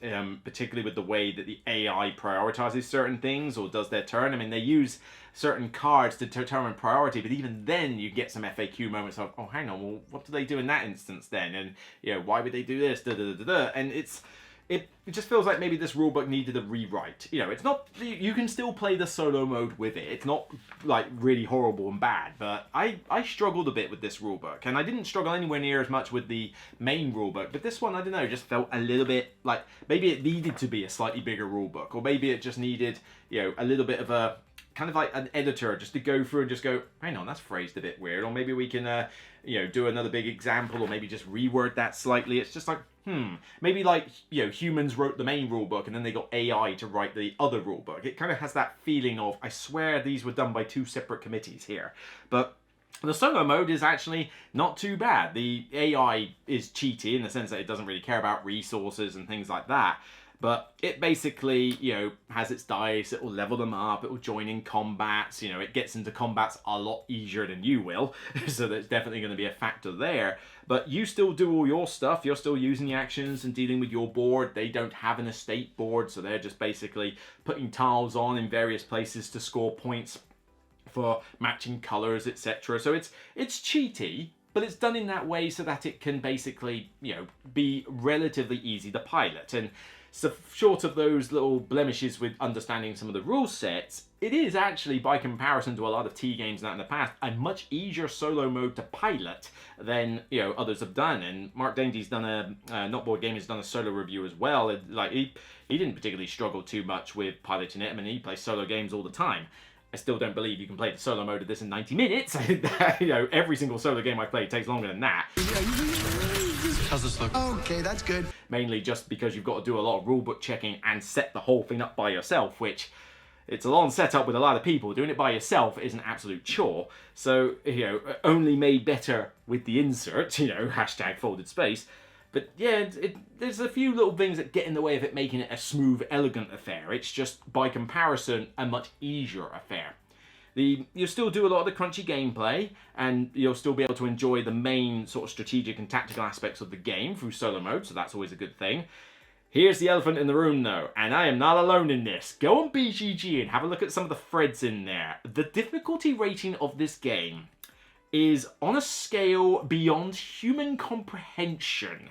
Speaker 4: particularly with the way that the AI prioritizes certain things or does their turn. I mean, they use certain cards to determine priority, but even then you get some FAQ moments of, oh, hang on, well, what do they do in that instance then? And, you know, why would they do this? Da, da, da, da, da. And it just feels like maybe this rulebook needed a rewrite. You know, it's not, you can still play the solo mode with it. It's not, like, really horrible and bad, but I struggled a bit with this rulebook, and I didn't struggle anywhere near as much with the main rulebook, but this one, I don't know, just felt a little bit like, maybe it needed to be a slightly bigger rulebook, or maybe it just needed, you know, a little bit of a, kind of like an editor just to go through and just go, hang on, that's phrased a bit weird, or maybe we can, you know, do another big example, or maybe just reword that slightly. It's just like, maybe like, you know, humans wrote the main rulebook and then they got AI to write the other rulebook. It kind of has that feeling of, I swear these were done by 2 separate committees here. But the solo mode is actually not too bad. The AI is cheaty in the sense that it doesn't really care about resources and things like that. But it basically, you know, has its dice, it will level them up, it will join in combats, you know, it gets into combats a lot easier than you will, so there's definitely going to be a factor there. But you still do all your stuff, you're still using the actions and dealing with your board. They don't have an estate board, so they're just basically putting tiles on in various places to score points for matching colours, etc. So it's cheaty, but it's done in that way so that it can basically, you know, be relatively easy to pilot. And so short of those little blemishes with understanding some of the rule sets, it is actually, by comparison to a lot of T games and that in the past, a much easier solo mode to pilot than, you know, others have done. And Mark Dainty's done a, Not Board Game has done a solo review as well. Like, he didn't particularly struggle too much with piloting it. I mean, he plays solo games all the time. I still don't believe you can play the solo mode of this in 90 minutes. You know, every single solo game I play takes longer than that.
Speaker 1: How's this look?
Speaker 10: Okay, that's good.
Speaker 4: Mainly just because you've got to do a lot of rulebook checking and set the whole thing up by yourself, which it's a long setup with a lot of people. Doing it by yourself is an absolute chore. So, you know, only made better with the insert, you know, hashtag folded space. But yeah, there's a few little things that get in the way of it making it a smooth, elegant affair. It's just, by comparison, a much easier affair. You'll still do a lot of the crunchy gameplay, and you'll still be able to enjoy the main sort of strategic and tactical aspects of the game through solo mode, so that's always a good thing. Here's the elephant in the room, though, and I am not alone in this. Go on BGG and have a look at some of the threads in there. The difficulty rating of this game is on a scale beyond human comprehension.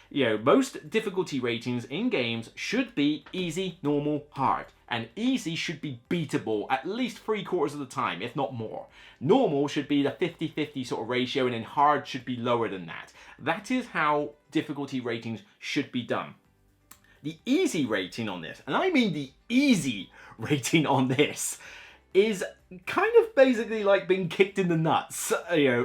Speaker 4: You know, most difficulty ratings in games should be easy, normal, hard. And easy should be beatable at least 3/4 of the time, if not more. Normal should be the 50-50 sort of ratio, and then hard should be lower than that. That is how difficulty ratings should be done. The easy rating on this, and I mean the easy rating on this, is kind of basically like being kicked in the nuts,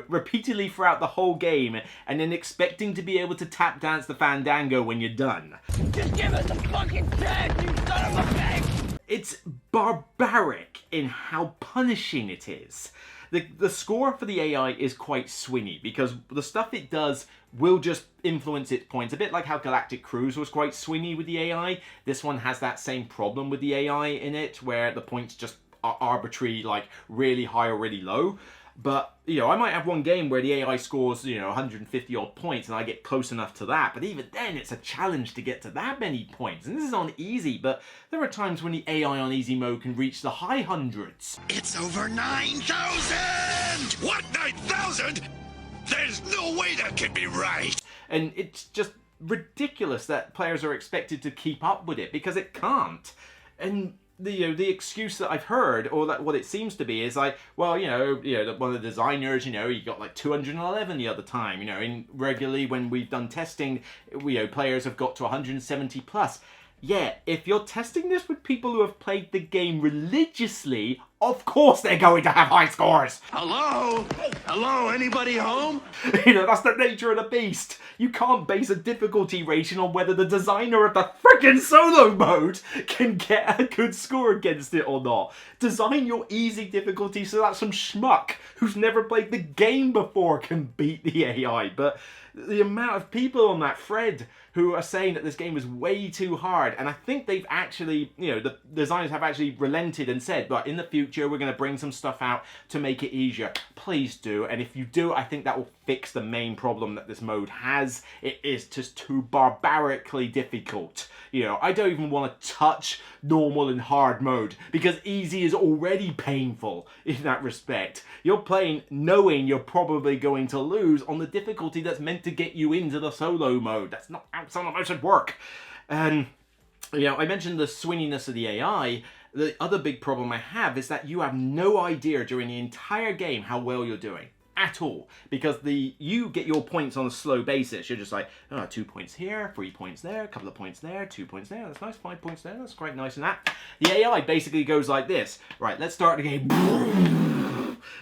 Speaker 4: repeatedly throughout the whole game, and then expecting to be able to tap dance the fandango when you're done.
Speaker 5: Just give us a fucking 10, you son of a bitch!
Speaker 4: It's barbaric in how punishing it is. The score for the AI is quite swingy, because the stuff it does will just influence its points. A bit like how Galactic Cruise was quite swingy with the AI. This one has that same problem with the AI in it, where the points just are arbitrary, like really high or really low. But, I might have one game where the AI scores, 150 odd points, and I get close enough to that. But even then, it's a challenge to get to that many points. And this is on easy, but there are times when the AI on easy mode can reach the high hundreds.
Speaker 5: It's over 9,000! What, 9,000? There's no way that can be right!
Speaker 4: And it's just ridiculous that players are expected to keep up with it, because it can't. And the excuse that I've heard, or that what it seems to be, is like, well, one of the designers, he got like 211 the other time, and regularly when we've done testing, players have got to 170 plus. Yeah, if you're testing this with people who have played the game religiously, of course they're going to have high scores.
Speaker 5: Hello? Hello, anybody home?
Speaker 4: That's the nature of the beast. You can't base a difficulty rating on whether the designer of the frickin' solo mode can get a good score against it or not. Design your easy difficulty so that some schmuck who's never played the game before can beat the AI. But the amount of people on that thread who are saying that this game is way too hard, and I think they've actually, the designers have actually relented and said, but in the future we're going to bring some stuff out to make it easier. Please do, and if you do, I think that will fix the main problem that this mode has. It is just too barbarically difficult. I don't even want to touch normal and hard mode, because easy is already painful in that respect. You're playing knowing you're probably going to lose on the difficulty that's meant to get you into the solo mode. That's not how solo mode should work. And, I mentioned the swinginess of the AI. The other big problem I have is that you have no idea during the entire game how well you're doing. At all, because you get your points on a slow basis. You're just like, 2 points here, 3 points there, a couple of points there, 2 points there, that's nice, 5 points there, that's quite nice. And that the AI basically goes like this. Right, let's start the game.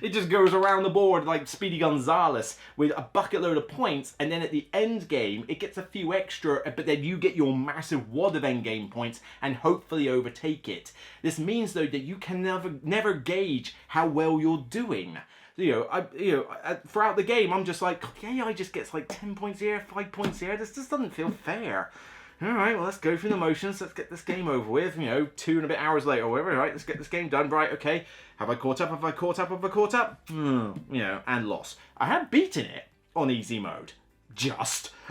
Speaker 4: It just goes around the board like Speedy Gonzales with a bucket load of points, and then at the end game it gets a few extra, but then you get your massive wad of end game points and hopefully overtake it. This means though that you can never gauge how well you're doing. Throughout the game, I'm just like, the AI just gets like 10 points here, 5 points here. This just doesn't feel fair. All right, well, let's go through the motions. Let's get this game over with. 2 and a bit hours later or whatever. All right, let's get this game done. Right, okay. Have I caught up? Have I caught up? Have I caught up? And lost. I have beaten it on easy mode.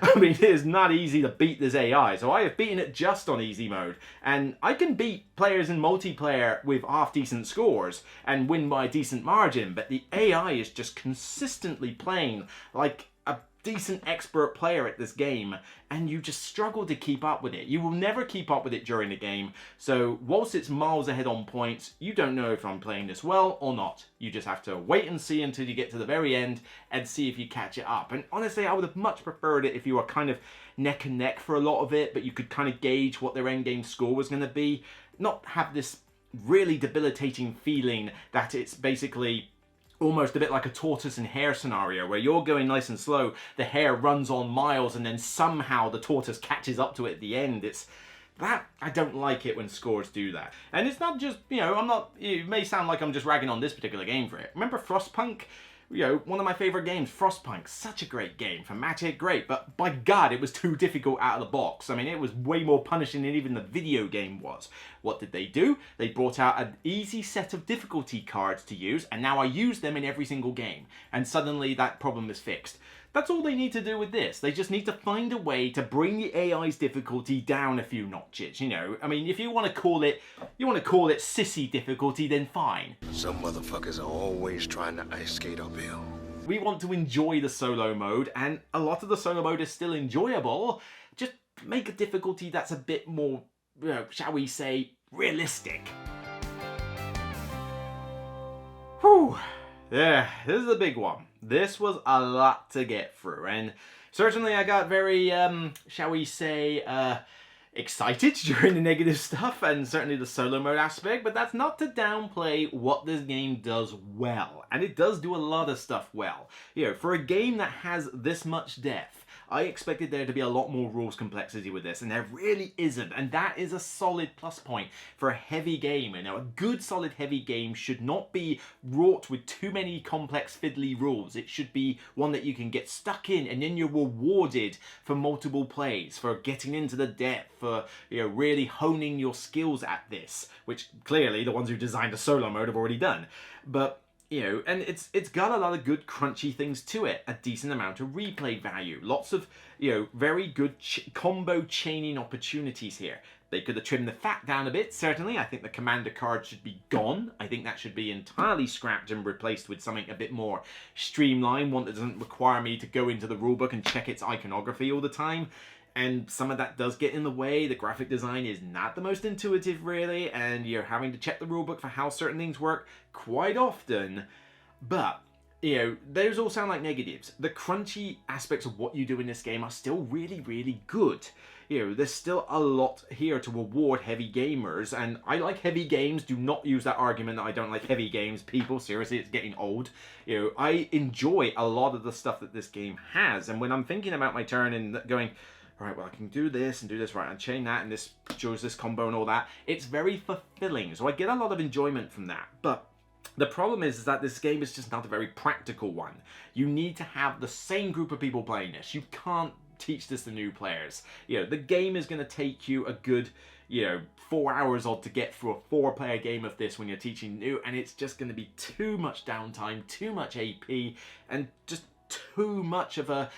Speaker 4: I mean, it is not easy to beat this AI, so I have beaten it just on easy mode. And I can beat players in multiplayer with half-decent scores and win by a decent margin, but the AI is just consistently playing like a decent expert player at this game, and you just struggle to keep up with it. You will never keep up with it during the game, so whilst it's miles ahead on points, you don't know if I'm playing this well or not. You just have to wait and see until you get to the very end and see if you catch it up. And honestly, I would have much preferred it if you were kind of neck and neck for a lot of it, but you could kind of gauge what their endgame score was going to be. Not have this really debilitating feeling that it's basically almost a bit like a tortoise and hare scenario where you're going nice and slow, the hare runs on miles, and then somehow the tortoise catches up to it at the end. I don't like it when scores do that. And it's not just, it may sound like I'm just ragging on this particular game for it. Remember Frostpunk? One of my favorite games, Frostpunk, such a great game. Thematic, great, but by God, it was too difficult out of the box. I mean, it was way more punishing than even the video game was. What did they do? They brought out an easy set of difficulty cards to use, and now I use them in every single game. And suddenly that problem is fixed. That's all they need to do with this. They just need to find a way to bring the AI's difficulty down a few notches, I mean, if you want to call it sissy difficulty, then fine.
Speaker 5: Some motherfuckers are always trying to ice skate uphill.
Speaker 4: We want to enjoy the solo mode, and a lot of the solo mode is still enjoyable. Just make a difficulty that's a bit more, shall we say, realistic. Whew. Yeah, this is a big one. This was a lot to get through, and certainly I got very, shall we say, excited during the negative stuff, and certainly the solo mode aspect, but that's not to downplay what this game does well. And it does do a lot of stuff well. You know, for a game that has this much depth, I expected there to be a lot more rules complexity with this, and there really isn't, and that is a solid plus point for a heavy game. You know, a good solid heavy game should not be wrought with too many complex fiddly rules. It should be one that you can get stuck in, and then you're rewarded for multiple plays, for getting into the depth, for, you know, really honing your skills at this, which clearly the ones who designed the solo mode have already done. But you know, and it's got a lot of good crunchy things to it, a decent amount of replay value, lots of, you know, very good combo chaining opportunities here. They could have trimmed the fat down a bit, certainly. I think the commander card should be gone. I think that should be entirely scrapped and replaced with something a bit more streamlined, one that doesn't require me to go into the rulebook and check its iconography all the time. And some of that does get in the way. The graphic design is not the most intuitive, really, and you're having to check the rulebook for how certain things work quite often. But, you know, those all sound like negatives. The crunchy aspects of what you do in this game are still really, really good. You know, there's still a lot here to reward heavy gamers, and I like heavy games. Do not use that argument that I don't like heavy games, people. Seriously, it's getting old. You know, I enjoy a lot of the stuff that this game has, and when I'm thinking about my turn and going, right, well, I can do this and do this, right, and chain that, and this shows this combo and all that. It's very fulfilling, so I get a lot of enjoyment from that. But the problem is that this game is just not a very practical one. You need to have the same group of people playing this. You can't teach this to new players. You know, the game is going to take you a good, you know, 4 hours odd to get through a 4-player game of this when you're teaching new, and it's just going to be too much downtime, too much AP, and just too much of a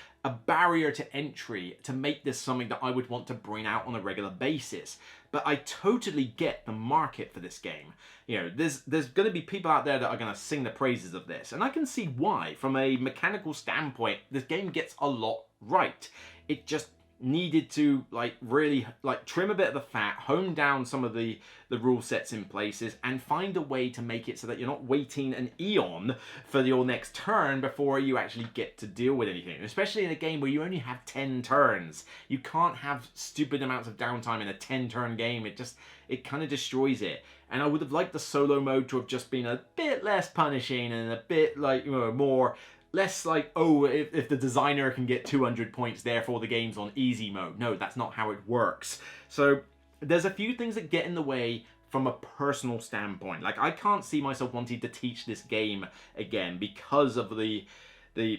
Speaker 4: barrier to entry to make this something that I would want to bring out on a regular basis. But I totally get the market for this game. You know, there's going to be people out there that are going to sing the praises of this, and I can see why. From a mechanical standpoint, this game gets a lot right. It just needed to really trim a bit of the fat, hone down some of the rule sets in places, and find a way to make it so that you're not waiting an eon for your next turn before you actually get to deal with anything. Especially in a game where you only have 10 turns. You can't have stupid amounts of downtime in a 10-turn game. It kind of destroys it. And I would have liked the solo mode to have just been a bit less punishing and a bit more less like, oh, if the designer can get 200 points, therefore the game's on easy mode. No, that's not how it works. So there's a few things that get in the way from a personal standpoint. Like, I can't see myself wanting to teach this game again because of the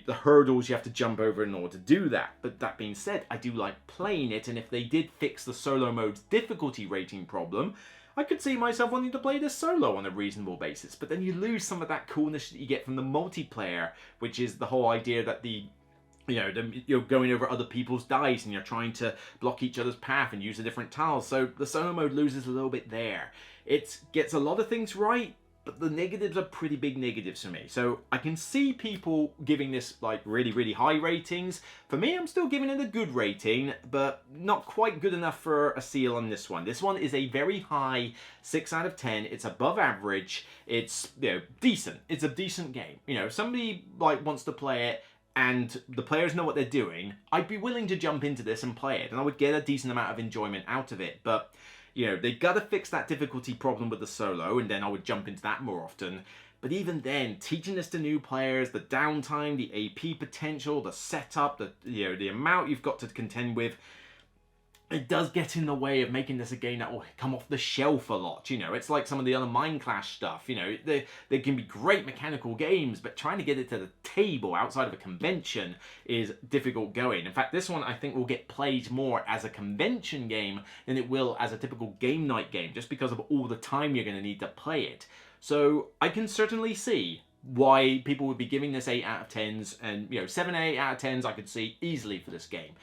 Speaker 4: hurdles you have to jump over in order to do that. But that being said, I do like playing it, and if they did fix the solo mode's difficulty rating problem, I could see myself wanting to play this solo on a reasonable basis. But then you lose some of that coolness that you get from the multiplayer, which is the whole idea that you're going over other people's dice and you're trying to block each other's path and use the different tiles. So the solo mode loses a little bit there. It gets a lot of things right, but the negatives are pretty big negatives for me. So I can see people giving this really, really high ratings. For me, I'm still giving it a good rating, but not quite good enough for a seal on this one. This one is a very high 6 out of 10. It's above average. It's, decent. It's a decent game. If somebody wants to play it and the players know what they're doing, I'd be willing to jump into this and play it, and I would get a decent amount of enjoyment out of it. But they gotta fix that difficulty problem with the solo, and then I would jump into that more often. But even then, teaching this to new players, the downtime, the AP potential, the setup, the amount you've got to contend with, it does get in the way of making this a game that will come off the shelf a lot. It's like some of the other Mind Clash stuff. They can be great mechanical games, but trying to get it to the table outside of a convention is difficult going. In fact, this one I think will get played more as a convention game than it will as a typical game night game, just because of all the time you're going to need to play it. So I can certainly see why people would be giving this 8 out of 10s, and 7 or 8 out of 10s I could see easily for this game.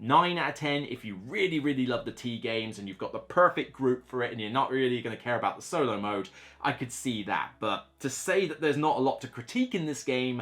Speaker 4: 9 out of 10 if you really, really love the T games and you've got the perfect group for it and you're not really going to care about the solo mode, I could see that. But to say that there's not a lot to critique in this game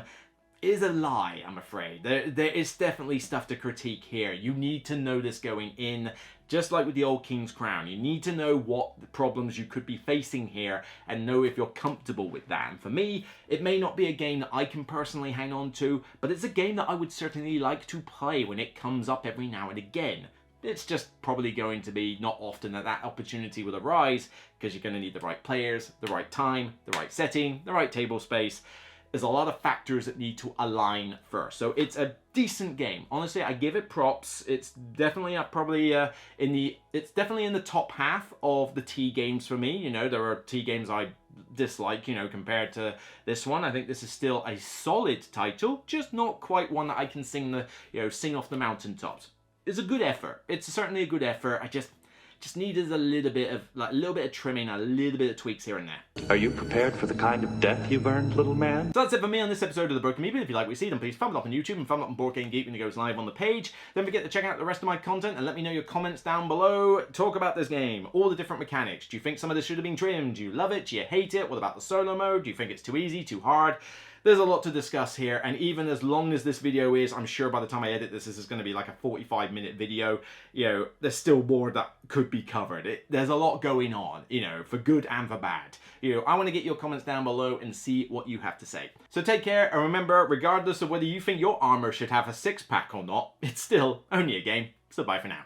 Speaker 4: is a lie, I'm afraid. There is definitely stuff to critique here. You need to know this going in, Just like with the old King's Crown, you need to know what the problems you could be facing here and know if you're comfortable with that. And for me, it may not be a game that I can personally hang on to, but it's a game that I would certainly like to play when it comes up every now and again. It's just probably going to be not often that that opportunity will arise, because you're going to need the right players, the right time, the right setting, the right table space. There's a lot of factors that need to align first. So it's a decent game. Honestly, I give it props. It's definitely it's definitely in the top half of the T games for me. You know, there are T games I dislike, you know, compared to this one. I think this is still a solid title, just not quite one that I can sing off the mountaintops. It's a good effort. It's certainly a good effort. I just needed a little bit of trimming, a little bit of tweaks here and there.
Speaker 11: Are you prepared for the kind of death you've earned, little man?
Speaker 4: So that's it for me on this episode of the Broken Meeple. If you like what you see, then please thumb it up on YouTube and thumb it up on Board Game Geek when it goes live on the page. Don't forget to check out the rest of my content and let me know your comments down below. Talk about this game, all the different mechanics. Do you think some of this should have been trimmed? Do you love it? Do you hate it? What about the solo mode? Do you think it's too easy, too hard? There's a lot to discuss here, and even as long as this video is, I'm sure by the time I edit this, this is going to be like a 45-minute video. You know, there's still more that could be covered. There's a lot going on, you know, for good and for bad. You know, I want to get your comments down below and see what you have to say. So take care, and remember, regardless of whether you think your armor should have a six-pack or not, it's still only a game. So bye for now.